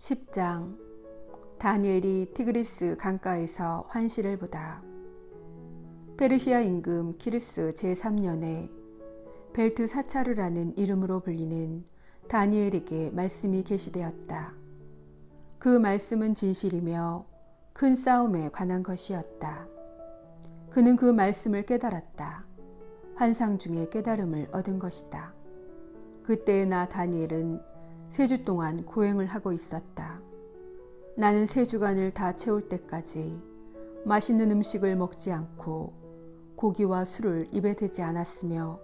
10장. 다니엘이 티그리스 강가에서 환시를 보다. 페르시아 임금 키루스 제3년에 벨트사차르라는 이름으로 불리는 다니엘에게 말씀이 계시되었다. 그 말씀은 진실이며 큰 싸움에 관한 것이었다. 그는 그 말씀을 깨달았다. 환상 중에 깨달음을 얻은 것이다. 그때 나 다니엘은 3주 동안 고행을 하고 있었다. 나는 3주간을 다 채울 때까지 맛있는 음식을 먹지 않고 고기와 술을 입에 대지 않았으며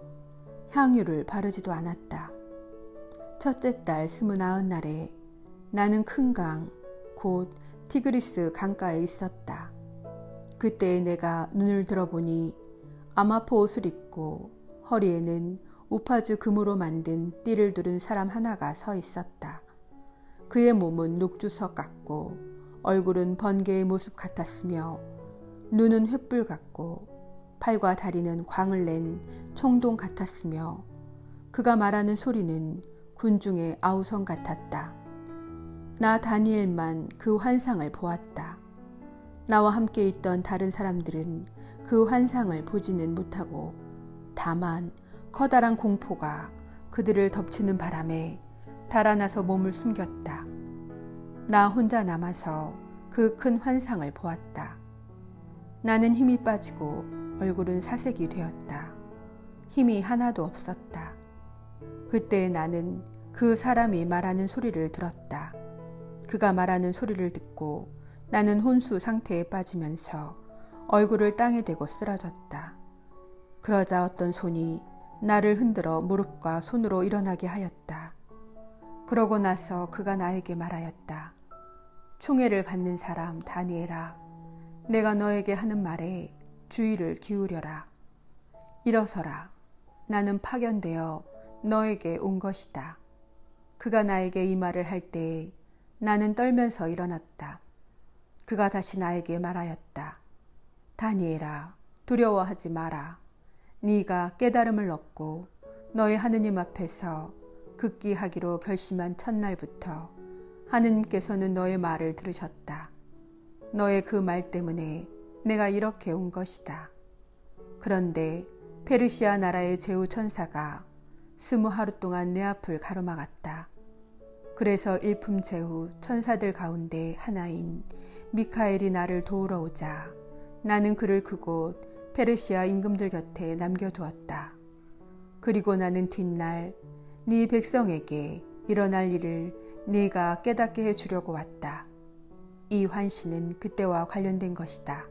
향유를 바르지도 않았다. 첫째 달 29날에 나는 큰 강, 곧 티그리스 강가에 있었다. 그때 내가 눈을 들어보니 아마포 옷을 입고 허리에는 우파즈 금으로 만든 띠를 두른 사람 하나가 서 있었다. 그의 몸은 녹주석 같고 얼굴은 번개의 모습 같았으며 눈은 횃불 같고 팔과 다리는 광을 낸 청동 같았으며 그가 말하는 소리는 군중의 아우성 같았다. 나 다니엘만 그 환상을 보았다. 나와 함께 있던 다른 사람들은 그 환상을 보지는 못하고 다만 커다란 공포가 그들을 덮치는 바람에 달아나서 몸을 숨겼다. 나 혼자 남아서 그 큰 환상을 보았다. 나는 힘이 빠지고 얼굴은 사색이 되었다. 힘이 하나도 없었다. 그때 나는 그 사람이 말하는 소리를 들었다. 그가 말하는 소리를 듣고 나는 혼수 상태에 빠지면서 얼굴을 땅에 대고 쓰러졌다. 그러자 어떤 손이 나를 흔들어 무릎과 손으로 일어나게 하였다. 그러고 나서 그가 나에게 말하였다. 총애를 받는 사람 다니엘아, 내가 너에게 하는 말에 주의를 기울여라. 일어서라. 나는 파견되어 너에게 온 것이다. 그가 나에게 이 말을 할 때에 나는 떨면서 일어났다. 그가 다시 나에게 말하였다. 다니엘아, 두려워하지 마라. 네가 깨달음을 얻고 너의 하느님 앞에서 극기하기로 결심한 첫날부터 하느님께서는 너의 말을 들으셨다. 너의 그 말 때문에 내가 이렇게 온 것이다. 그런데 페르시아 나라의 제후 천사가 20하루 동안 내 앞을 가로막았다. 그래서 일품 제후 천사들 가운데 하나인 미카엘이 나를 도우러 오자 나는 그를 그곳 페르시아 임금들 곁에 남겨두었다. 그리고 나는 뒷날 네 백성에게 일어날 일을 네가 깨닫게 해주려고 왔다. 이 환시는 그때와 관련된 것이다.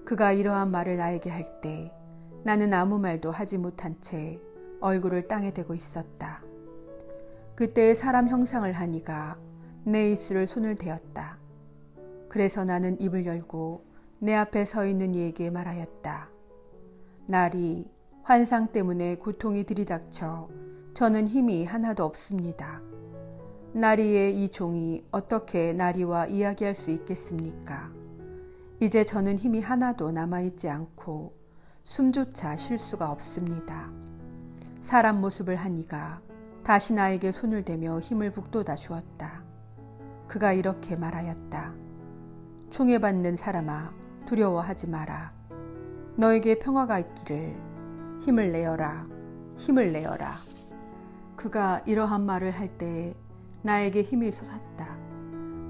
그가 이러한 말을 나에게 할 때 나는 아무 말도 하지 못한 채 얼굴을 땅에 대고 있었다. 그때 사람 형상을 하니가 내 입술을 손을 대었다. 그래서 나는 입을 열고 내 앞에 서 있는 이에게 말하였다. 날이 환상 때문에 고통이 들이닥쳐 저는 힘이 하나도 없습니다. 나리의 이 종이 어떻게 나리와 이야기할 수 있겠습니까? 이제 저는 힘이 하나도 남아있지 않고 숨조차 쉴 수가 없습니다. 사람 모습을 한 이가 다시 나에게 손을 대며 힘을 북돋아 주었다. 그가 이렇게 말하였다. 총애받는 사람아, 두려워하지 마라. 너에게 평화가 있기를. 힘을 내어라. 힘을 내어라. 그가 이러한 말을 할 때에 나에게 힘이 솟았다.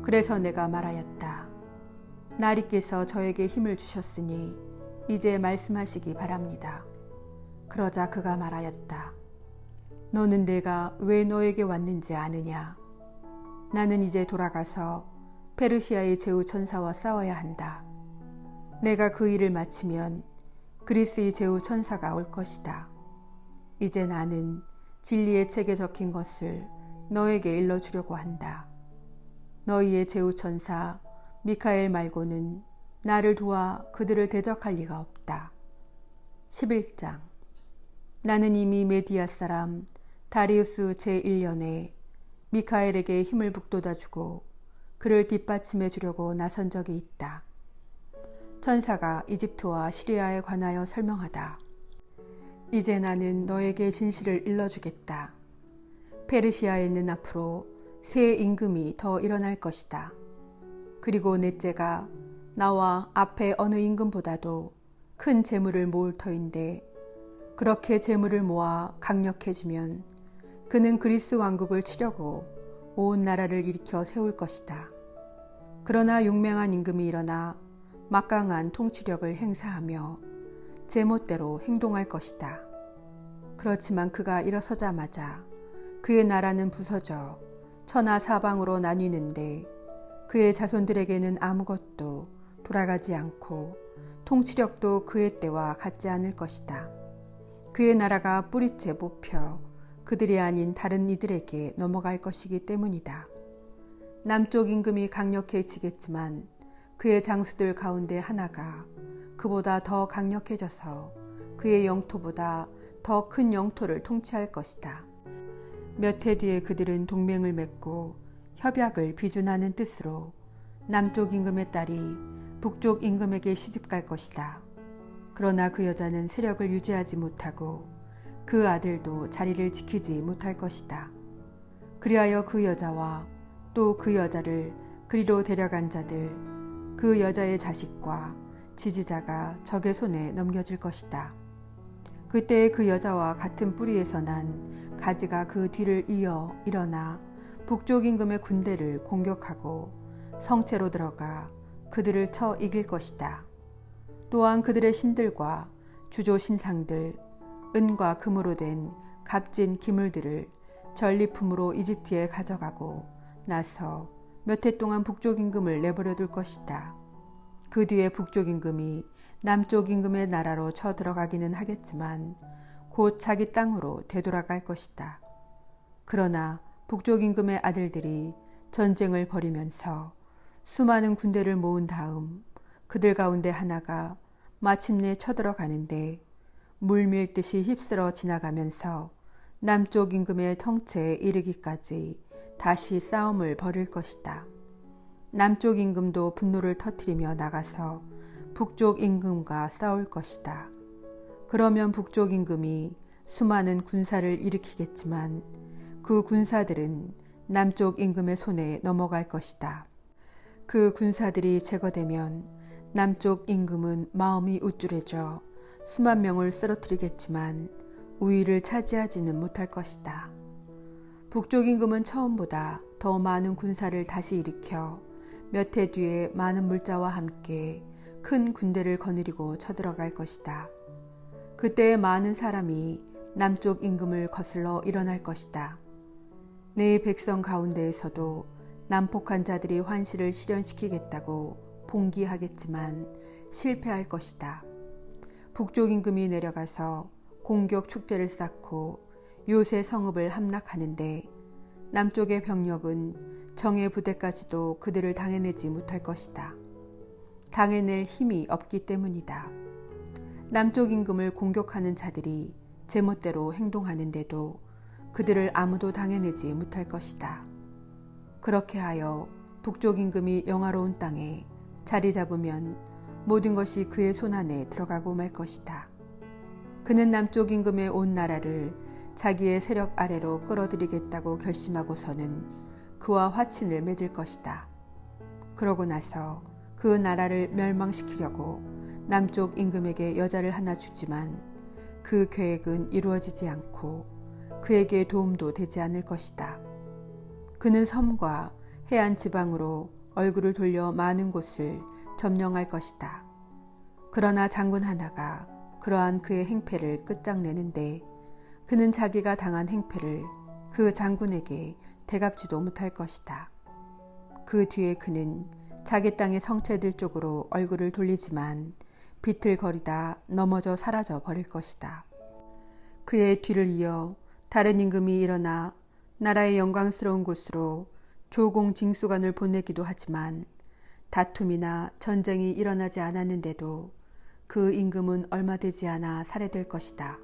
그래서 내가 말하였다. 나리께서 저에게 힘을 주셨으니 이제 말씀하시기 바랍니다. 그러자 그가 말하였다. 너는 내가 왜 너에게 왔는지 아느냐? 나는 이제 돌아가서 페르시아의 제후 천사와 싸워야 한다. 내가 그 일을 마치면 그리스의 제후 천사가 올 것이다. 이제 나는 진리의 책에 적힌 것을 너에게 일러주려고 한다. 너희의 제후 천사 미카엘 말고는 나를 도와 그들을 대적할 리가 없다. 11장. 나는 이미 메디아 사람 다리우스 제1년에 미카엘에게 힘을 북돋아주고 그를 뒷받침해 주려고 나선 적이 있다. 천사가 이집트와 시리아에 관하여 설명하다. 이제 나는 너에게 진실을 일러주겠다. 페르시아에는 앞으로 새 임금이 더 일어날 것이다. 그리고 넷째가 나와 앞에 어느 임금보다도 큰 재물을 모을 터인데 그렇게 재물을 모아 강력해지면 그는 그리스 왕국을 치려고 온 나라를 일으켜 세울 것이다. 그러나 용맹한 임금이 일어나 막강한 통치력을 행사하며 제멋대로 행동할 것이다. 그렇지만 그가 일어서자마자 그의 나라는 부서져 천하 사방으로 나뉘는데 그의 자손들에게는 아무것도 돌아가지 않고 통치력도 그의 때와 같지 않을 것이다. 그의 나라가 뿌리째 뽑혀 그들이 아닌 다른 이들에게 넘어갈 것이기 때문이다. 남쪽 임금이 강력해지겠지만 그의 장수들 가운데 하나가 그보다 더 강력해져서 그의 영토보다 더 큰 영토를 통치할 것이다. 몇 해 뒤에 그들은 동맹을 맺고 협약을 비준하는 뜻으로 남쪽 임금의 딸이 북쪽 임금에게 시집갈 것이다. 그러나 그 여자는 세력을 유지하지 못하고 그 아들도 자리를 지키지 못할 것이다. 그리하여 그 여자와 또 그 여자를 그리로 데려간 자들, 그 여자의 자식과 지지자가 적의 손에 넘겨질 것이다. 그때 그 여자와 같은 뿌리에서 난 가지가 그 뒤를 이어 일어나 북쪽 임금의 군대를 공격하고 성체로 들어가 그들을 쳐 이길 것이다. 또한 그들의 신들과 주조 신상들, 은과 금으로 된 값진 기물들을 전리품으로 이집트에 가져가고 나서 몇 해 동안 북쪽 임금을 내버려 둘 것이다. 그 뒤에 북쪽 임금이 남쪽 임금의 나라로 쳐들어가기는 하겠지만 곧 자기 땅으로 되돌아갈 것이다. 그러나 북쪽 임금의 아들들이 전쟁을 벌이면서 수많은 군대를 모은 다음 그들 가운데 하나가 마침내 쳐들어가는데 물밀듯이 휩쓸어 지나가면서 남쪽 임금의 통치에 이르기까지 다시 싸움을 벌일 것이다. 남쪽 임금도 분노를 터뜨리며 나가서 북쪽 임금과 싸울 것이다. 그러면 북쪽 임금이 수많은 군사를 일으키겠지만 그 군사들은 남쪽 임금의 손에 넘어갈 것이다. 그 군사들이 제거되면 남쪽 임금은 마음이 우쭐해져 수만 명을 쓰러뜨리겠지만 우위를 차지하지는 못할 것이다. 북쪽 임금은 처음보다 더 많은 군사를 다시 일으켜 몇 해 뒤에 많은 물자와 함께 큰 군대를 거느리고 쳐들어갈 것이다. 그때 많은 사람이 남쪽 임금을 거슬러 일어날 것이다. 내 백성 가운데에서도 난폭한 자들이 환시를 실현시키겠다고 봉기하겠지만 실패할 것이다. 북쪽 임금이 내려가서 공격 축제를 쌓고 요새 성읍을 함락하는데 남쪽의 병력은 정예 부대까지도 그들을 당해내지 못할 것이다. 당해낼 힘이 없기 때문이다. 남쪽 임금을 공격하는 자들이 제멋대로 행동하는데도 그들을 아무도 당해내지 못할 것이다. 그렇게 하여 북쪽 임금이 영화로운 땅에 자리 잡으면 모든 것이 그의 손안에 들어가고 말 것이다. 그는 남쪽 임금의 온 나라를 자기의 세력 아래로 끌어들이겠다고 결심하고서는 그와 화친을 맺을 것이다. 그러고 나서 그 나라를 멸망시키려고 남쪽 임금에게 여자를 하나 주지만 그 계획은 이루어지지 않고 그에게 도움도 되지 않을 것이다. 그는 섬과 해안 지방으로 얼굴을 돌려 많은 곳을 점령할 것이다. 그러나 장군 하나가 그러한 그의 행패를 끝장내는데 그는 자기가 당한 행패를 그 장군에게 대갚지도 못할 것이다. 그 뒤에 그는 자기 땅의 성체들 쪽으로 얼굴을 돌리지만 비틀거리다 넘어져 사라져 버릴 것이다. 그의 뒤를 이어 다른 임금이 일어나 나라의 영광스러운 곳으로 조공징수관을 보내기도 하지만 다툼이나 전쟁이 일어나지 않았는데도 그 임금은 얼마 되지 않아 살해될 것이다.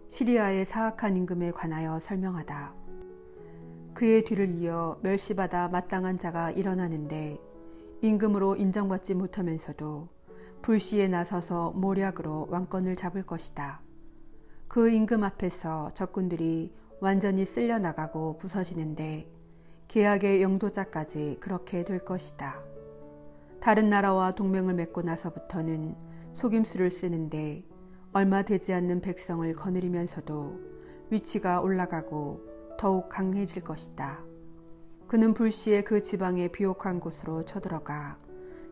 시리아의 사악한 임금에 관하여 설명하다. 그의 뒤를 이어 멸시받아 마땅한 자가 일어나는데 임금으로 인정받지 못하면서도 불시에 나서서 모략으로 왕권을 잡을 것이다. 그 임금 앞에서 적군들이 완전히 쓸려나가고 부서지는데 계약의 영도자까지 그렇게 될 것이다. 다른 나라와 동맹을 맺고 나서부터는 속임수를 쓰는데 얼마 되지 않는 백성을 거느리면서도 위치가 올라가고 더욱 강해질 것이다. 그는 불시에 그 지방의 비옥한 곳으로 쳐들어가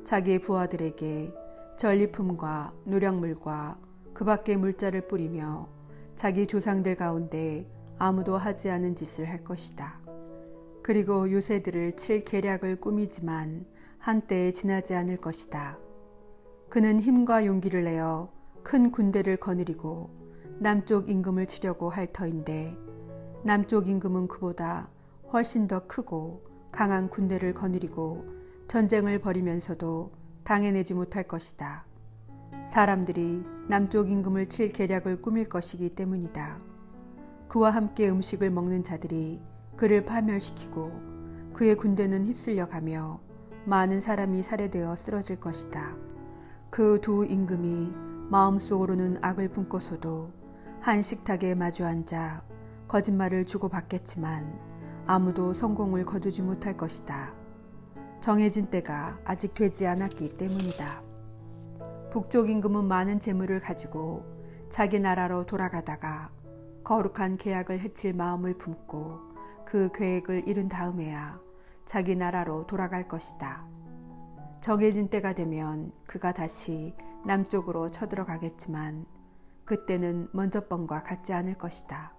자기의 부하들에게 전리품과 노량물과 그 밖의 물자를 뿌리며 자기 조상들 가운데 아무도 하지 않은 짓을 할 것이다. 그리고 요새들을 칠 계략을 꾸미지만 한때에 지나지 않을 것이다. 그는 힘과 용기를 내어 큰 군대를 거느리고 남쪽 임금을 치려고 할 터인데 남쪽 임금은 그보다 훨씬 더 크고 강한 군대를 거느리고 전쟁을 벌이면서도 당해내지 못할 것이다. 사람들이 남쪽 임금을 칠 계략을 꾸밀 것이기 때문이다. 그와 함께 음식을 먹는 자들이 그를 파멸시키고 그의 군대는 휩쓸려 가며 많은 사람이 살해되어 쓰러질 것이다. 그 두 임금이 마음속으로는 악을 품고서도 한 식탁에 마주 앉아 거짓말을 주고받겠지만 아무도 성공을 거두지 못할 것이다. 정해진 때가 아직 되지 않았기 때문이다. 북쪽 임금은 많은 재물을 가지고 자기 나라로 돌아가다가 거룩한 계약을 해칠 마음을 품고 그 계획을 이룬 다음에야 자기 나라로 돌아갈 것이다. 정해진 때가 되면 그가 다시 남쪽으로 쳐들어가겠지만 그때는 먼저 번과 같지 않을 것이다.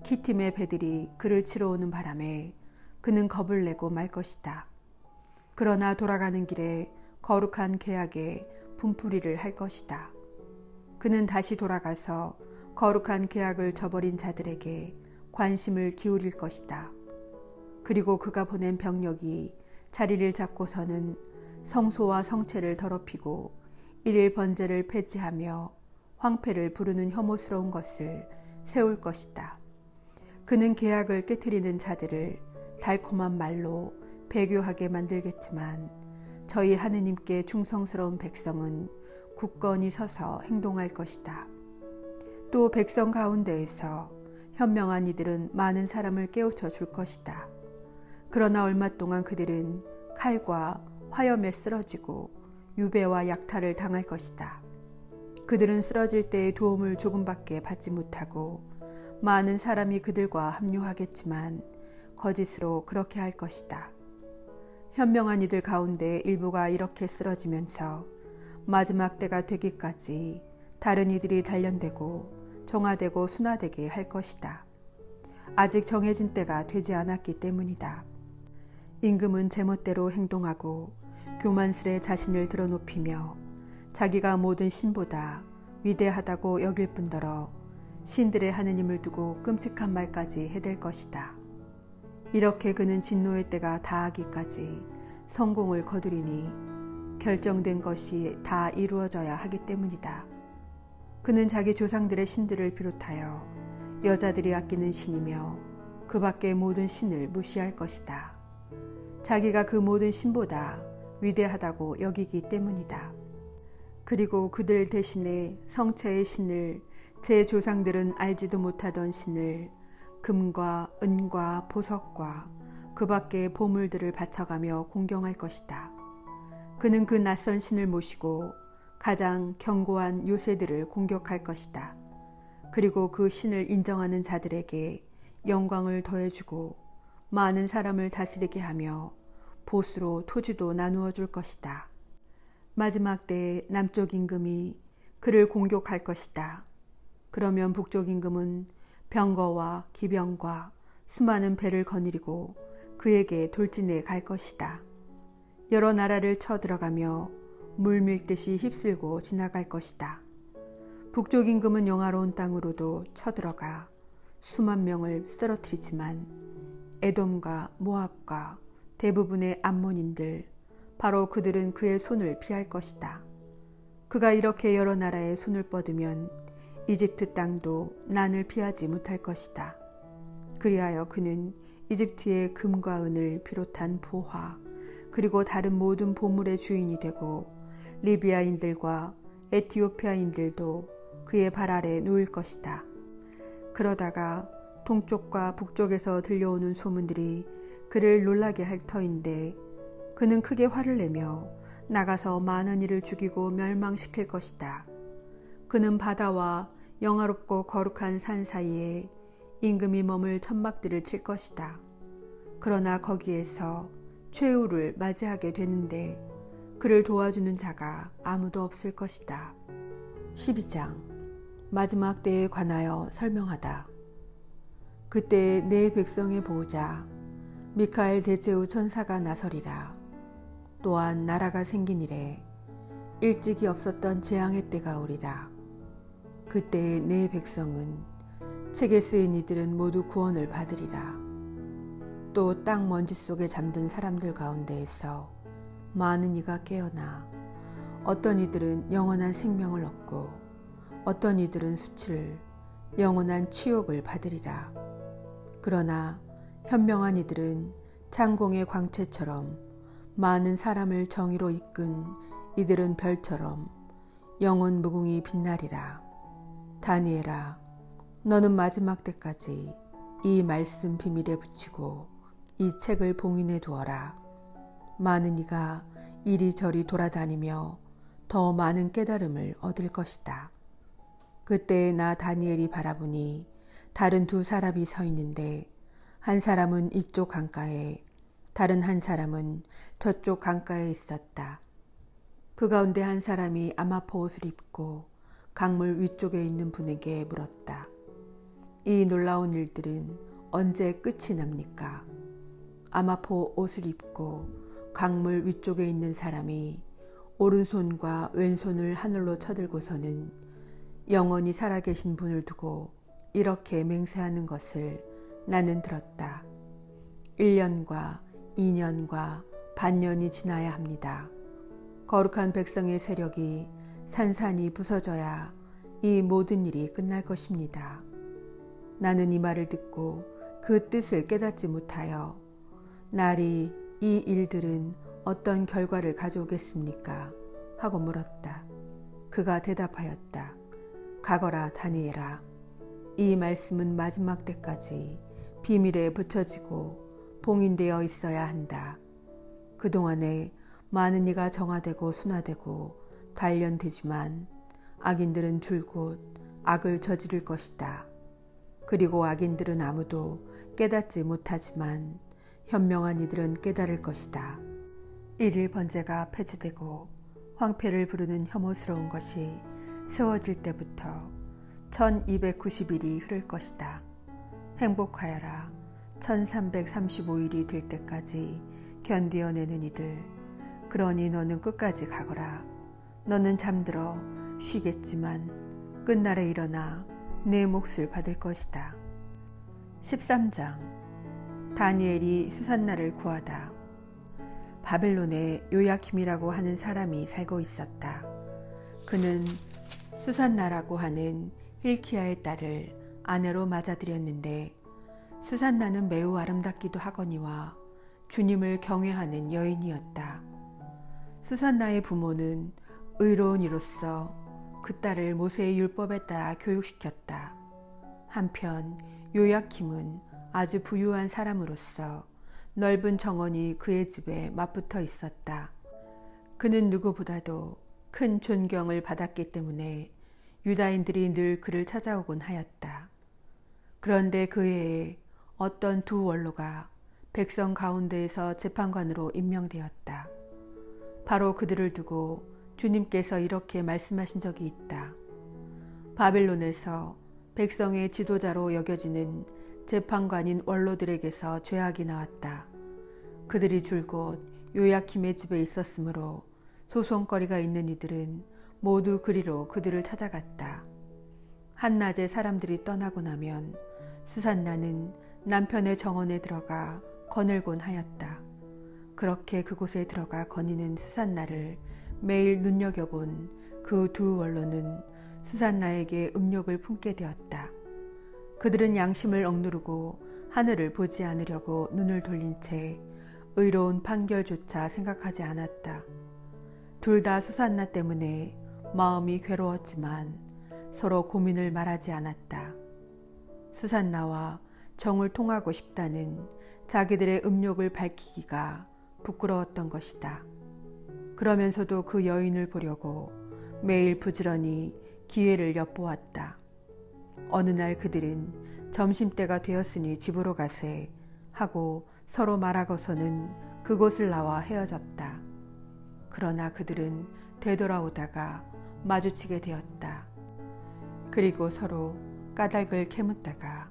키팀의 배들이 그를 치러 오는 바람에 그는 겁을 내고 말 것이다. 그러나 돌아가는 길에 거룩한 계약에 분풀이를 할 것이다. 그는 다시 돌아가서 거룩한 계약을 저버린 자들에게 관심을 기울일 것이다. 그리고 그가 보낸 병력이 자리를 잡고서는 성소와 성체를 더럽히고 일일 번제를 폐지하며 황폐를 부르는 혐오스러운 것을 세울 것이다. 그는 계약을 깨트리는 자들을 달콤한 말로 배교하게 만들겠지만 저희 하느님께 충성스러운 백성은 굳건히 서서 행동할 것이다. 또 백성 가운데에서 현명한 이들은 많은 사람을 깨우쳐 줄 것이다. 그러나 얼마 동안 그들은 칼과 화염에 쓰러지고 유배와 약탈을 당할 것이다. 그들은 쓰러질 때의 도움을 조금밖에 받지 못하고 많은 사람이 그들과 합류하겠지만 거짓으로 그렇게 할 것이다. 현명한 이들 가운데 일부가 이렇게 쓰러지면서 마지막 때가 되기까지 다른 이들이 단련되고 정화되고 순화되게 할 것이다. 아직 정해진 때가 되지 않았기 때문이다. 임금은 제멋대로 행동하고 교만스레 자신을 드러높이며 자기가 모든 신보다 위대하다고 여길 뿐더러 신들의 하느님을 두고 끔찍한 말까지 해댈 것이다. 이렇게 그는 진노의 때가 다하기까지 성공을 거두리니 결정된 것이 다 이루어져야 하기 때문이다. 그는 자기 조상들의 신들을 비롯하여 여자들이 아끼는 신이며 그 밖의 모든 신을 무시할 것이다. 자기가 그 모든 신보다 위대하다고 여기기 때문이다. 그리고 그들 대신에 성체의 신을 제 조상들은 알지도 못하던 신을 금과 은과 보석과 그 밖의 보물들을 바쳐가며 공경할 것이다. 그는 그 낯선 신을 모시고 가장 견고한 요새들을 공격할 것이다. 그리고 그 신을 인정하는 자들에게 영광을 더해주고 많은 사람을 다스리게 하며 보수로 토지도 나누어 줄 것이다. 마지막 때에 남쪽 임금이 그를 공격할 것이다. 그러면 북쪽 임금은 병거와 기병과 수많은 배를 거느리고 그에게 돌진해 갈 것이다. 여러 나라를 쳐들어가며 물 밀듯이 휩쓸고 지나갈 것이다. 북쪽 임금은 영화로운 땅으로도 쳐들어가 수만 명을 쓰러뜨리지만 에돔과 모압과 대부분의 암몬인들, 바로 그들은 그의 손을 피할 것이다. 그가 이렇게 여러 나라의 손을 뻗으면 이집트 땅도 난을 피하지 못할 것이다. 그리하여 그는 이집트의 금과 은을 비롯한 보화, 그리고 다른 모든 보물의 주인이 되고 리비아인들과 에티오피아인들도 그의 발 아래 놓일 것이다. 그러다가 동쪽과 북쪽에서 들려오는 소문들이 그를 놀라게 할 터인데 그는 크게 화를 내며 나가서 많은 이를 죽이고 멸망시킬 것이다. 그는 바다와 영화롭고 거룩한 산 사이에 임금이 머물 천막들을 칠 것이다. 그러나 거기에서 최후를 맞이하게 되는데 그를 도와주는 자가 아무도 없을 것이다. 12장 마지막 때에 관하여 설명하다. 그때 내 백성의 보호자 미카엘 대제후 천사가 나서리라. 또한 나라가 생긴 이래 일찍이 없었던 재앙의 때가 오리라. 그때 내 백성은 책에 쓰인 이들은 모두 구원을 받으리라. 또 땅 먼지 속에 잠든 사람들 가운데에서 많은 이가 깨어나 어떤 이들은 영원한 생명을 얻고 어떤 이들은 수치를 영원한 치욕을 받으리라. 그러나 현명한 이들은 창공의 광채처럼 많은 사람을 정의로 이끈 이들은 별처럼 영원 무궁히 빛나리라. 다니엘아, 너는 마지막 때까지 이 말씀 비밀에 붙이고 이 책을 봉인해 두어라. 많은 이가 이리저리 돌아다니며 더 많은 깨달음을 얻을 것이다. 그때 나 다니엘이 바라보니 다른 두 사람이 서 있는데 한 사람은 이쪽 강가에 다른 한 사람은 저쪽 강가에 있었다. 그 가운데 한 사람이 아마포 옷을 입고 강물 위쪽에 있는 분에게 물었다. 이 놀라운 일들은 언제 끝이 납니까? 아마포 옷을 입고 강물 위쪽에 있는 사람이 오른손과 왼손을 하늘로 쳐들고서는 영원히 살아계신 분을 두고 이렇게 맹세하는 것을 나는 들었다. 1년과 2년과 반년이 지나야 합니다. 거룩한 백성의 세력이 산산이 부서져야 이 모든 일이 끝날 것입니다. 나는 이 말을 듣고 그 뜻을 깨닫지 못하여 날이 이 일들은 어떤 결과를 가져오겠습니까? 하고 물었다. 그가 대답하였다. 가거라 다니엘아. 이 말씀은 마지막 때까지 비밀에 붙여지고 봉인되어 있어야 한다. 그동안에 많은 이가 정화되고 순화되고 단련되지만 악인들은 줄곧 악을 저지를 것이다. 그리고 악인들은 아무도 깨닫지 못하지만 현명한 이들은 깨달을 것이다. 일일 번제가 폐지되고 황폐를 부르는 혐오스러운 것이 세워질 때부터 1290일이 흐를 것이다. 행복하여라. 1335일이 될 때까지 견디어내는 이들. 그러니 너는 끝까지 가거라. 너는 잠들어 쉬겠지만 끝날에 일어나 내 몫을 받을 것이다. 13장 다니엘이 수산나를 구하다. 바벨론에 요야킴이라고 하는 사람이 살고 있었다. 그는 수산나라고 하는 힐키야의 딸을 아내로 맞아들였는데 수산나는 매우 아름답기도 하거니와 주님을 경외하는 여인이었다. 수산나의 부모는 의로운 이로서 그 딸을 모세의 율법에 따라 교육시켰다. 한편 요야킴은 아주 부유한 사람으로서 넓은 정원이 그의 집에 맞붙어 있었다. 그는 누구보다도 큰 존경을 받았기 때문에 유다인들이 늘 그를 찾아오곤 하였다. 그런데 그 해에 어떤 두 원로가 백성 가운데에서 재판관으로 임명되었다. 바로 그들을 두고 주님께서 이렇게 말씀하신 적이 있다. 바벨론에서 백성의 지도자로 여겨지는 재판관인 원로들에게서 죄악이 나왔다. 그들이 줄곧 요야킴의 집에 있었으므로 소송거리가 있는 이들은 모두 그리로 그들을 찾아갔다. 한낮에 사람들이 떠나고 나면 수산나는 남편의 정원에 들어가 거닐곤 하였다. 그렇게 그곳에 들어가 거니는 수산나를 매일 눈여겨본 그 두 원로는 수산나에게 음욕을 품게 되었다. 그들은 양심을 억누르고 하늘을 보지 않으려고 눈을 돌린 채 의로운 판결조차 생각하지 않았다. 둘 다 수산나 때문에 마음이 괴로웠지만 서로 고민을 말하지 않았다. 수산나와 정을 통하고 싶다는 자기들의 음욕을 밝히기가 부끄러웠던 것이다. 그러면서도 그 여인을 보려고 매일 부지런히 기회를 엿보았다. 어느 날 그들은 점심때가 되었으니 집으로 가세 하고 서로 말하고서는 그곳을 나와 헤어졌다. 그러나 그들은 되돌아오다가 마주치게 되었다. 그리고 서로 까닭을 캐묻다가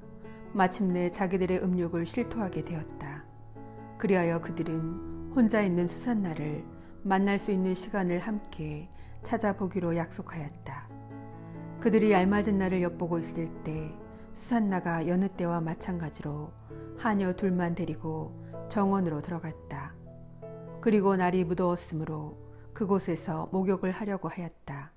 마침내 자기들의 음욕을 실토하게 되었다. 그리하여 그들은 혼자 있는 수산나를 만날 수 있는 시간을 함께 찾아보기로 약속하였다. 그들이 알맞은 날을 엿보고 있을 때 수산나가 여느 때와 마찬가지로 하녀 둘만 데리고 정원으로 들어갔다. 그리고 날이 무더웠으므로 그곳에서 목욕을 하려고 하였다.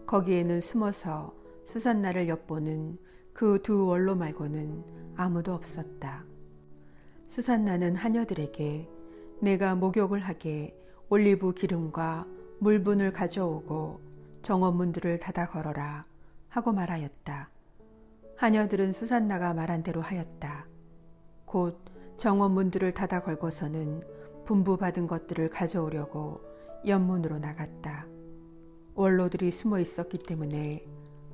거기에는 숨어서 수산나를 엿보는 그 두 원로 말고는 아무도 없었다. 수산나는 하녀들에게 내가 목욕을 하게 올리브 기름과 물분을 가져오고 정원문들을 닫아 걸어라 하고 말하였다. 하녀들은 수산나가 말한 대로 하였다. 곧 정원문들을 닫아 걸고서는 분부받은 것들을 가져오려고 연문으로 나갔다. 원로들이 숨어 있었기 때문에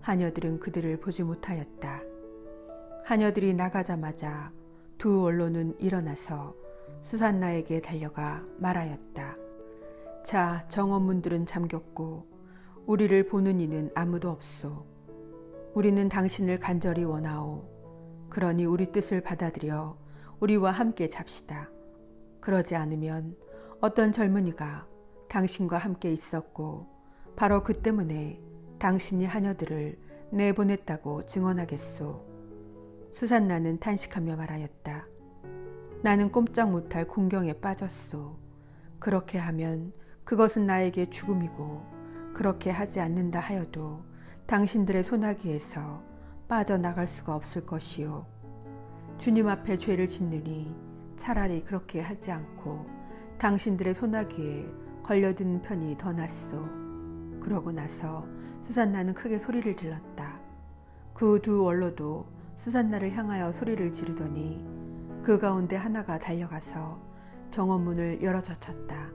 하녀들은 그들을 보지 못하였다. 하녀들이 나가자마자 두 원로는 일어나서 수산나에게 달려가 말하였다. 자, 정원문들은 잠겼고 우리를 보는 이는 아무도 없소. 우리는 당신을 간절히 원하오. 그러니 우리 뜻을 받아들여 우리와 함께 잡시다. 그러지 않으면 어떤 젊은이가 당신과 함께 있었고 바로 그 때문에 당신이 하녀들을 내보냈다고 증언하겠소. 수산나는 탄식하며 말하였다. 나는 꼼짝 못할 공경에 빠졌소. 그렇게 하면 그것은 나에게 죽음이고 그렇게 하지 않는다 하여도 당신들의 소나기에서 빠져나갈 수가 없을 것이요. 주님 앞에 죄를 짓느니 차라리 그렇게 하지 않고 당신들의 소나기에 걸려드는 편이 더 낫소. 그러고 나서 수산나는 크게 소리를 질렀다. 그 두 원로도 수산나를 향하여 소리를 지르더니 그 가운데 하나가 달려가서 정원문을 열어젖혔다.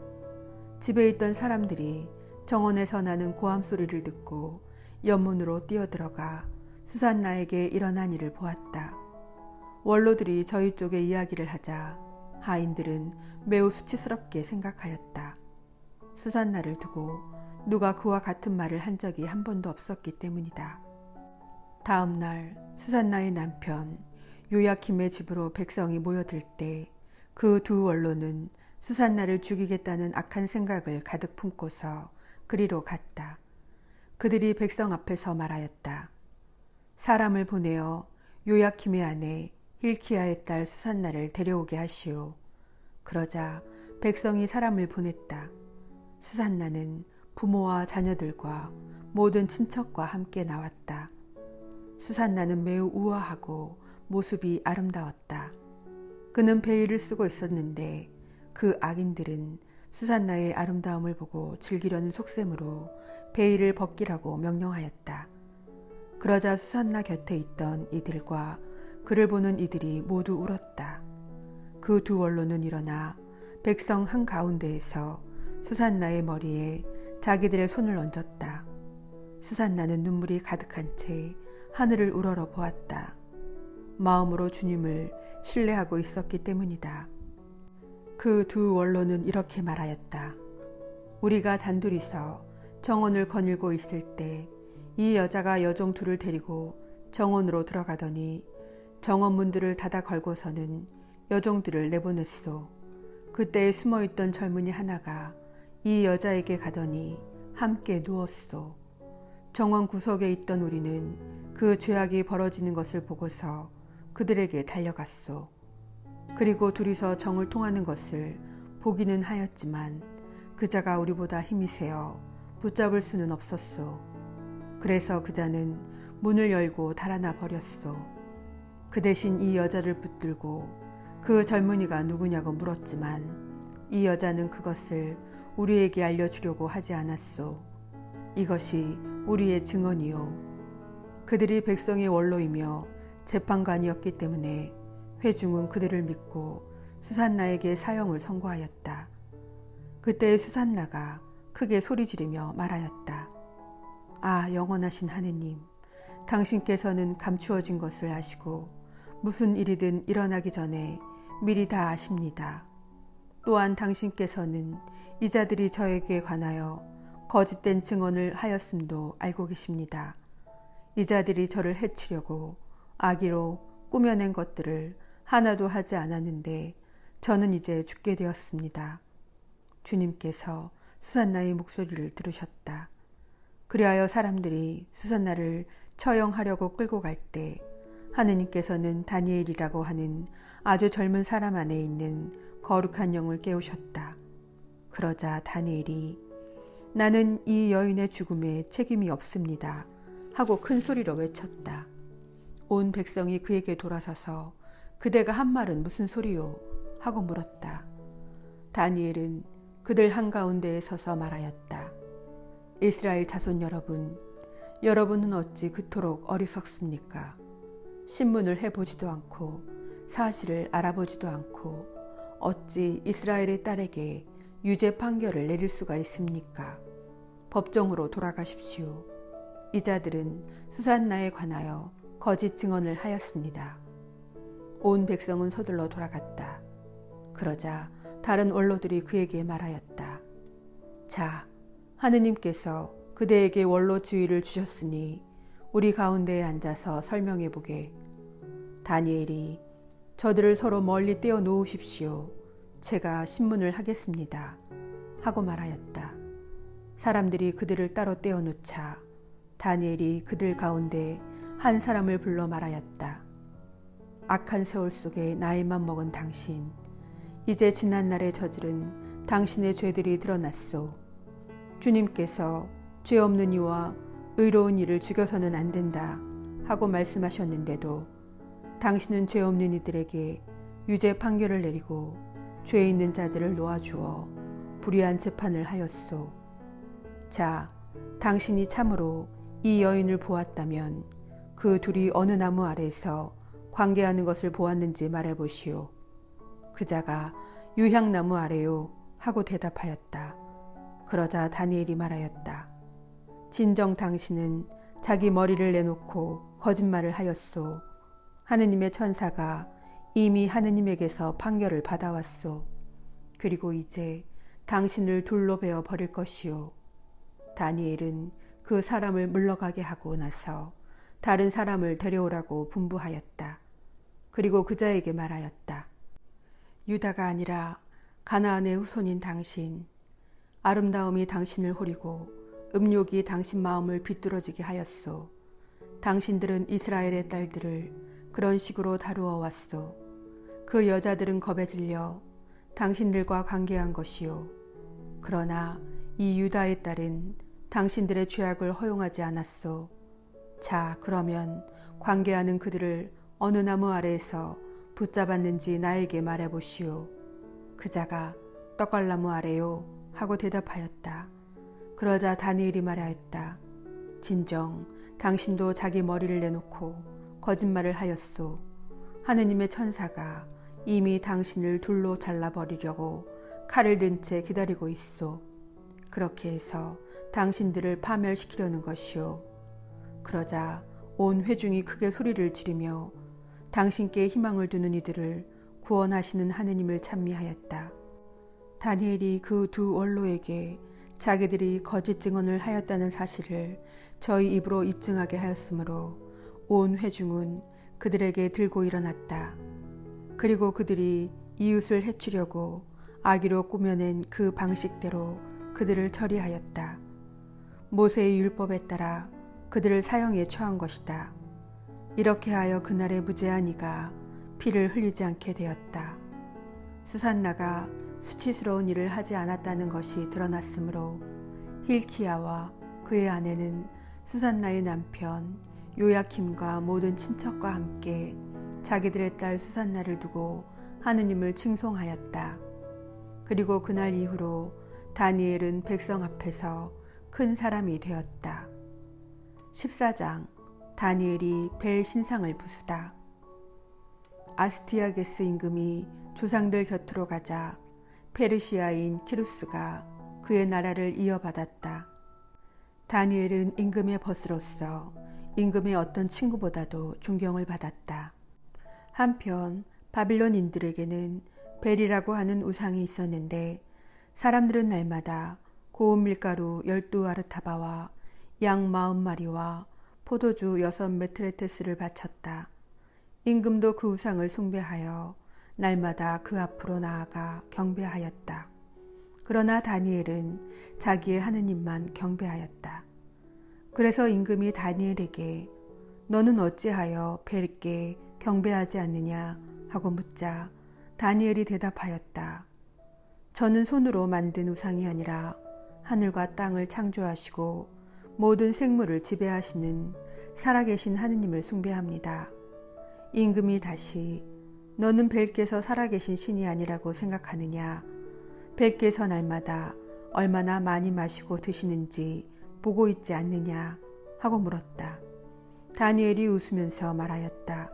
집에 있던 사람들이 정원에서 나는 고함 소리를 듣고 연문으로 뛰어들어가 수산나에게 일어난 일을 보았다. 원로들이 저희 쪽에 이야기를 하자 하인들은 매우 수치스럽게 생각하였다. 수산나를 두고 누가 그와 같은 말을 한 적이 한 번도 없었기 때문이다. 다음 날 수산나의 남편 요야킴의 집으로 백성이 모여들 때 그 두 원로는 수산나를 죽이겠다는 악한 생각을 가득 품고서 그리로 갔다. 그들이 백성 앞에서 말하였다. 사람을 보내어 요야킴의 아내 힐키야의 딸 수산나를 데려오게 하시오. 그러자 백성이 사람을 보냈다. 수산나는 부모와 자녀들과 모든 친척과 함께 나왔다. 수산나는 매우 우아하고 모습이 아름다웠다. 그는 베일을 쓰고 있었는데 그 악인들은 수산나의 아름다움을 보고 즐기려는 속셈으로 베일을 벗기라고 명령하였다. 그러자 수산나 곁에 있던 이들과 그를 보는 이들이 모두 울었다. 그 두 원로는 일어나 백성 한가운데에서 수산나의 머리에 자기들의 손을 얹었다. 수산나는 눈물이 가득한 채 하늘을 우러러 보았다. 마음으로 주님을 신뢰하고 있었기 때문이다. 그 두 원로는 이렇게 말하였다. 우리가 단둘이서 정원을 거닐고 있을 때 이 여자가 여종 둘을 데리고 정원으로 들어가더니 정원 문들을 닫아 걸고서는 여종들을 내보냈소. 그때 숨어있던 젊은이 하나가 이 여자에게 가더니 함께 누웠소. 정원 구석에 있던 우리는 그 죄악이 벌어지는 것을 보고서 그들에게 달려갔소. 그리고 둘이서 정을 통하는 것을 보기는 하였지만 그자가 우리보다 힘이 세어 붙잡을 수는 없었소. 그래서 그자는 문을 열고 달아나 버렸소. 그 대신 이 여자를 붙들고 그 젊은이가 누구냐고 물었지만 이 여자는 그것을 우리에게 알려주려고 하지 않았소. 이것이 우리의 증언이요. 그들이 백성의 원로이며 재판관이었기 때문에 회중은 그들을 믿고 수산나에게 사형을 선고하였다. 그때 수산나가 크게 소리 지르며 말하였다. 아, 영원하신 하느님, 당신께서는 감추어진 것을 아시고 무슨 일이든 일어나기 전에 미리 다 아십니다. 또한 당신께서는 이 자들이 저에게 관하여 거짓된 증언을 하였음도 알고 계십니다. 이 자들이 저를 해치려고 악의로 꾸며낸 것들을 하나도 하지 않았는데 저는 이제 죽게 되었습니다. 주님께서 수산나의 목소리를 들으셨다. 그리하여 사람들이 수산나를 처형하려고 끌고 갈 때 하느님께서는 다니엘이라고 하는 아주 젊은 사람 안에 있는 거룩한 영을 깨우셨다. 그러자 다니엘이 나는 이 여인의 죽음에 책임이 없습니다 하고 큰 소리로 외쳤다. 온 백성이 그에게 돌아서서 그대가 한 말은 무슨 소리요? 하고 물었다. 다니엘은 그들 한가운데에 서서 말하였다. 이스라엘 자손 여러분, 여러분은 어찌 그토록 어리석습니까? 신문을 해보지도 않고 사실을 알아보지도 않고 어찌 이스라엘의 딸에게 유죄 판결을 내릴 수가 있습니까? 법정으로 돌아가십시오. 이 자들은 수산나에 관하여 거짓 증언을 하였습니다. 온 백성은 서둘러 돌아갔다. 그러자 다른 원로들이 그에게 말하였다. 자, 하느님께서 그대에게 원로 지위를 주셨으니 우리 가운데에 앉아서 설명해 보게. 다니엘이 저들을 서로 멀리 떼어 놓으십시오. 제가 신문을 하겠습니다. 하고 말하였다. 사람들이 그들을 따로 떼어 놓자 다니엘이 그들 가운데 한 사람을 불러 말하였다. 악한 세월 속에 나이만 먹은 당신, 이제 지난날에 저지른 당신의 죄들이 드러났소. 주님께서 죄 없는 이와 의로운 이를 죽여서는 안 된다 하고 말씀하셨는데도 당신은 죄 없는 이들에게 유죄 판결을 내리고 죄 있는 자들을 놓아주어 불의한 재판을 하였소. 자, 당신이 참으로 이 여인을 보았다면 그 둘이 어느 나무 아래에서 관계하는 것을 보았는지 말해보시오. 그자가 유향나무 아래요 하고 대답하였다. 그러자 다니엘이 말하였다. 진정 당신은 자기 머리를 내놓고 거짓말을 하였소. 하느님의 천사가 이미 하느님에게서 판결을 받아왔소. 그리고 이제 당신을 둘로 베어 버릴 것이요. 다니엘은 그 사람을 물러가게 하고 나서 다른 사람을 데려오라고 분부하였다. 그리고 그자에게 말하였다. 유다가 아니라 가나안의 후손인 당신, 아름다움이 당신을 호리고 음욕이 당신 마음을 비뚤어지게 하였소. 당신들은 이스라엘의 딸들을 그런 식으로 다루어 왔소. 그 여자들은 겁에 질려 당신들과 관계한 것이요. 그러나 이 유다의 딸은 당신들의 죄악을 허용하지 않았소. 자, 그러면 관계하는 그들을 어느 나무 아래에서 붙잡았는지 나에게 말해보시오. 그자가 떡갈나무 아래요 하고 대답하였다. 그러자 다니엘이 말하였다. 진정 당신도 자기 머리를 내놓고 거짓말을 하였소. 하느님의 천사가 이미 당신을 둘로 잘라버리려고 칼을 든 채 기다리고 있소. 그렇게 해서 당신들을 파멸시키려는 것이오. 그러자 온 회중이 크게 소리를 지르며 당신께 희망을 두는 이들을 구원하시는 하느님을 찬미하였다. 다니엘이 그 두 원로에게 자기들이 거짓 증언을 하였다는 사실을 저희 입으로 입증하게 하였으므로 온 회중은 그들에게 들고 일어났다. 그리고 그들이 이웃을 해치려고 악의로 꾸며낸 그 방식대로 그들을 처리하였다. 모세의 율법에 따라 그들을 사형에 처한 것이다. 이렇게 하여 그날의 무죄한 이가 피를 흘리지 않게 되었다. 수산나가 수치스러운 일을 하지 않았다는 것이 드러났으므로 힐키야와 그의 아내는 수산나의 남편 요야킴과 모든 친척과 함께 자기들의 딸 수산나를 두고 하느님을 칭송하였다. 그리고 그날 이후로 다니엘은 백성 앞에서 큰 사람이 되었다. 14장 다니엘이 벨 신상을 부수다. 아스티아게스 임금이 조상들 곁으로 가자 페르시아인 키루스가 그의 나라를 이어받았다. 다니엘은 임금의 벗으로서 임금의 어떤 친구보다도 존경을 받았다. 한편 바빌론인들에게는 벨이라고 하는 우상이 있었는데 사람들은 날마다 고운 밀가루 12아르타바와 양 40마리와 포도주 6메트레테스를 바쳤다. 임금도 그 우상을 숭배하여 날마다 그 앞으로 나아가 경배하였다. 그러나 다니엘은 자기의 하느님만 경배하였다. 그래서 임금이 다니엘에게 너는 어찌하여 벨께 경배하지 않느냐 하고 묻자 다니엘이 대답하였다. 저는 손으로 만든 우상이 아니라 하늘과 땅을 창조하시고 모든 생물을 지배하시는 살아계신 하느님을 숭배합니다. 임금이 다시 너는 벨께서 살아계신 신이 아니라고 생각하느냐? 벨께서 날마다 얼마나 많이 마시고 드시는지 보고 있지 않느냐? 하고 물었다. 다니엘이 웃으면서 말하였다.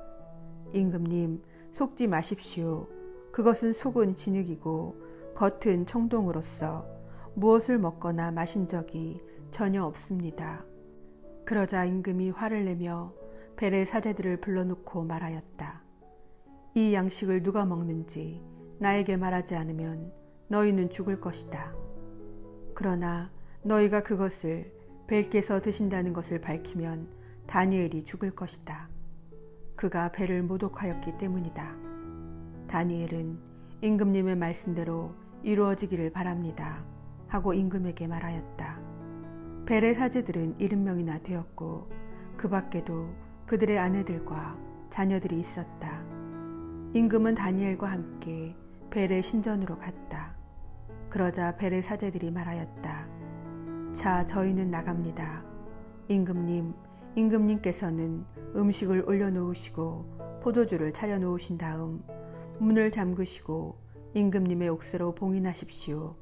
임금님, 속지 마십시오. 그것은 속은 진흙이고 겉은 청동으로서 무엇을 먹거나 마신 적이 전혀 없습니다. 그러자 임금이 화를 내며 벨의 사제들을 불러놓고 말하였다. 이 양식을 누가 먹는지 나에게 말하지 않으면 너희는 죽을 것이다. 그러나 너희가 그것을 벨께서 드신다는 것을 밝히면 다니엘이 죽을 것이다. 그가 벨을 모독하였기 때문이다. 다니엘은 임금님의 말씀대로 이루어지기를 바랍니다. 하고 임금에게 말하였다. 벨의 사제들은 70명이나 되었고 그 밖에도 그들의 아내들과 자녀들이 있었다. 임금은 다니엘과 함께 벨의 신전으로 갔다. 그러자 벨의 사제들이 말하였다. 자, 저희는 나갑니다. 임금님께서는 음식을 올려놓으시고 포도주를 차려놓으신 다음 문을 잠그시고 임금님의 옥새로 봉인하십시오.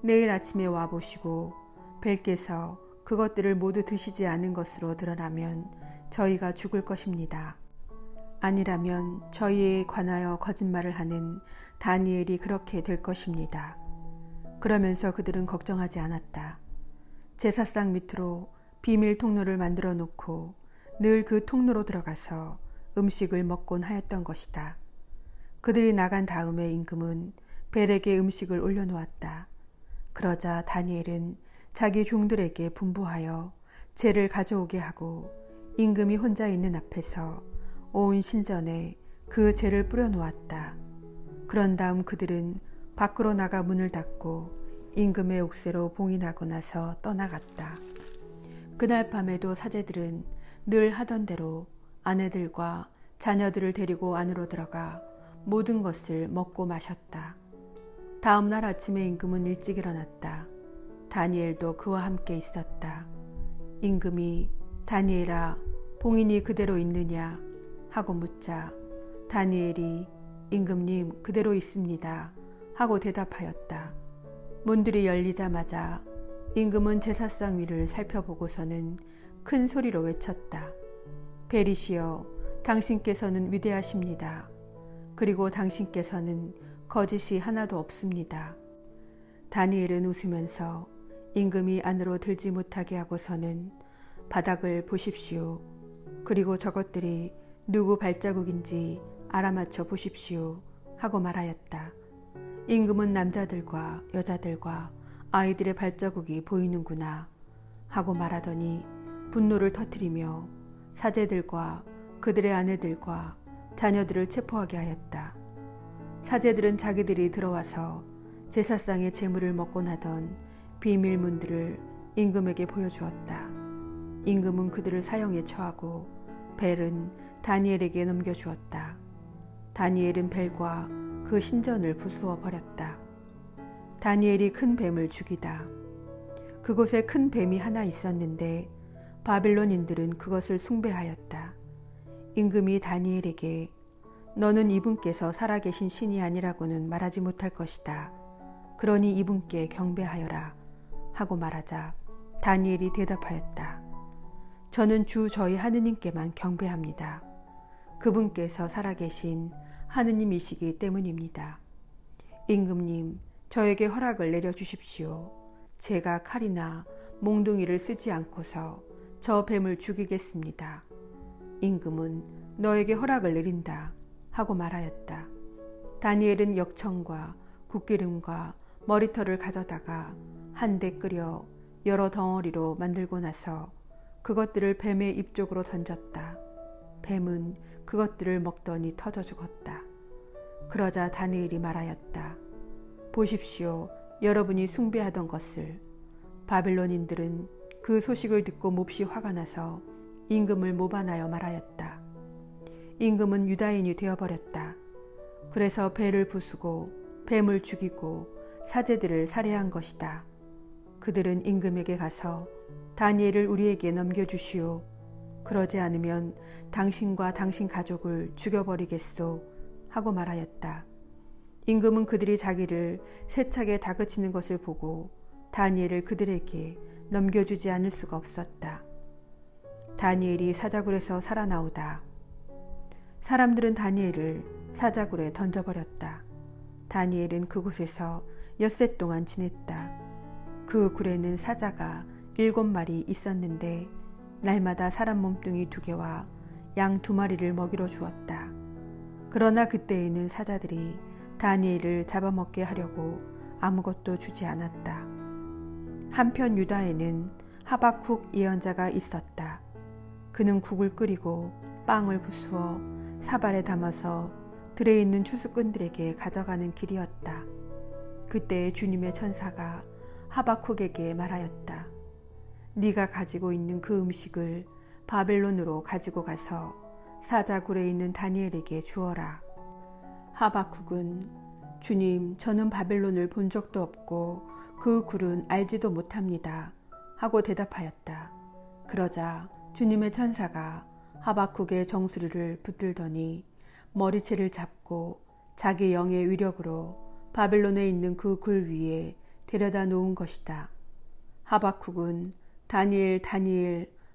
내일 아침에 와보시고 벨께서 그것들을 모두 드시지 않은 것으로 드러나면 저희가 죽을 것입니다. 아니라면 저희에 관하여 거짓말을 하는 다니엘이 그렇게 될 것입니다. 그러면서 그들은 걱정하지 않았다. 제사상 밑으로 비밀 통로를 만들어 놓고 늘 그 통로로 들어가서 음식을 먹곤 하였던 것이다. 그들이 나간 다음에 임금은 벨에게 음식을 올려놓았다. 그러자 다니엘은 자기 종들에게 분부하여 재를 가져오게 하고 임금이 혼자 있는 앞에서 온 신전에 그 재를 뿌려놓았다. 그런 다음 그들은 밖으로 나가 문을 닫고 임금의 옥새로 봉인하고 나서 떠나갔다. 그날 밤에도 사제들은 늘 하던 대로 아내들과 자녀들을 데리고 안으로 들어가 모든 것을 먹고 마셨다. 다음 날 아침에 임금은 일찍 일어났다. 다니엘도 그와 함께 있었다. 임금이 다니엘아, 봉인이 그대로 있느냐? 하고 묻자 다니엘이 임금님 그대로 있습니다. 하고 대답하였다. 문들이 열리자마자 임금은 제사상 위를 살펴보고서는 큰 소리로 외쳤다. 벨이시여, 당신께서는 위대하십니다. 그리고 당신께서는 거짓이 하나도 없습니다. 다니엘은 웃으면서 임금이 안으로 들지 못하게 하고서는 바닥을 보십시오. 그리고 저것들이 누구 발자국인지 알아맞혀 보십시오. 하고 말하였다. 임금은 남자들과 여자들과 아이들의 발자국이 보이는구나 하고 말하더니 분노를 터뜨리며 사제들과 그들의 아내들과 자녀들을 체포하게 하였다. 사제들은 자기들이 들어와서 제사상의 제물을 먹고 나던 비밀문들을 임금에게 보여주었다. 임금은 그들을 사형에 처하고 벨은 다니엘에게 넘겨주었다. 다니엘은 벨과 그 신전을 부수어 버렸다. 다니엘이 큰 뱀을 죽이다. 그곳에 큰 뱀이 하나 있었는데 바빌론인들은 그것을 숭배하였다. 임금이 다니엘에게 너는 이분께서 살아계신 신이 아니라고는 말하지 못할 것이다. 그러니 이분께 경배하여라 하고 말하자 다니엘이 대답하였다. 저는 주 저희 하느님께만 경배합니다. 그분께서 살아계신 하느님이시기 때문입니다. 임금님, 저에게 허락을 내려주십시오. 제가 칼이나 몽둥이를 쓰지 않고서 저 뱀을 죽이겠습니다. 임금은 너에게 허락을 내린다 하고 말하였다. 다니엘은 역청과 국기름과 머리털을 가져다가 한데 끓여 여러 덩어리로 만들고 나서 그것들을 뱀의 입 쪽으로 던졌다. 뱀은 그것들을 먹더니 터져 죽었다. 그러자 다니엘이 말하였다. 보십시오. 여러분이 숭배하던 것을. 바빌론인들은 그 소식을 듣고 몹시 화가 나서 임금을 모반하여 말하였다. 임금은 유다인이 되어버렸다. 그래서 배를 부수고 뱀을 죽이고 사제들을 살해한 것이다. 그들은 임금에게 가서 다니엘을 우리에게 넘겨주시오. 그러지 않으면 당신과 당신 가족을 죽여버리겠소 하고 말하였다. 임금은 그들이 자기를 세차게 다그치는 것을 보고 다니엘을 그들에게 넘겨주지 않을 수가 없었다. 다니엘이 사자굴에서 살아나오다. 사람들은 다니엘을 사자굴에 던져버렸다. 다니엘은 그곳에서 엿새 동안 지냈다. 그 굴에는 사자가 7마리 있었는데 날마다 사람 몸뚱이 2개와 양 2마리를 먹이러 주었다. 그러나 그때에는 사자들이 다니엘을 잡아먹게 하려고 아무것도 주지 않았다. 한편 유다에는 하박국 예언자가 있었다. 그는 국을 끓이고 빵을 부수어 사발에 담아서 들에 있는 추수꾼들에게 가져가는 길이었다. 그때 주님의 천사가 하박국에게 말하였다. 네가 가지고 있는 그 음식을 바벨론으로 가지고 가서 사자굴에 있는 다니엘에게 주어라. 하박국은 주님, 저는 바벨론을 본 적도 없고 그 굴은 알지도 못합니다 하고 대답하였다. 그러자 주님의 천사가 하박국의 정수리를 붙들더니 머리채를 잡고 자기 영의 위력으로 바벨론에 있는 그 굴 위에 데려다 놓은 것이다. 하박국은 다니엘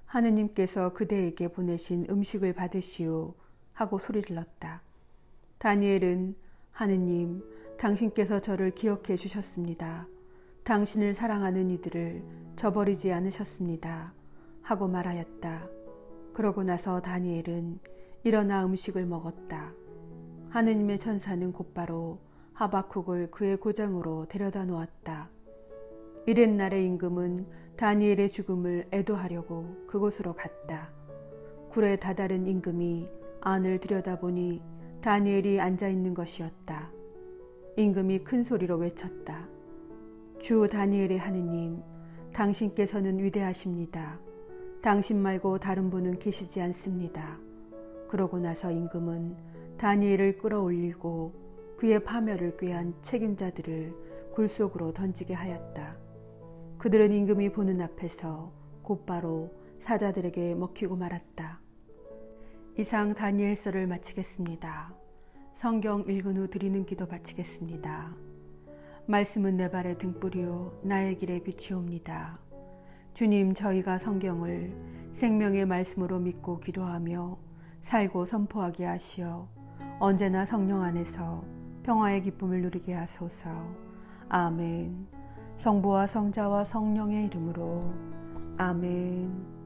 하느님께서 그대에게 보내신 음식을 받으시오 하고 소리질렀다. 다니엘은 하느님, 당신께서 저를 기억해 주셨습니다. 당신을 사랑하는 이들을 저버리지 않으셨습니다 하고 말하였다. 그러고 나서 다니엘은 일어나 음식을 먹었다. 하느님의 천사는 곧바로 하박국을 그의 고장으로 데려다 놓았다. 이튿날에 임금은 다니엘의 죽음을 애도하려고 그곳으로 갔다. 굴에 다다른 임금이 안을 들여다보니 다니엘이 앉아있는 것이었다. 임금이 큰 소리로 외쳤다. 주 다니엘의 하느님, 당신께서는 위대하십니다. 당신 말고 다른 분은 계시지 않습니다. 그러고 나서 임금은 다니엘을 끌어올리고 그의 파멸을 꾀한 책임자들을 굴 속으로 던지게 하였다. 그들은 임금이 보는 앞에서 곧바로 사자들에게 먹히고 말았다. 이상 다니엘서를 마치겠습니다. 성경 읽은 후 드리는 기도 바치겠습니다. 말씀은 내 발의 등불이요 나의 길에 빛이옵니다. 주님, 저희가 성경을 생명의 말씀으로 믿고 기도하며 살고 선포하게 하시어 언제나 성령 안에서 평화의 기쁨을 누리게 하소서. 아멘. 성부와 성자와 성령의 이름으로 아멘.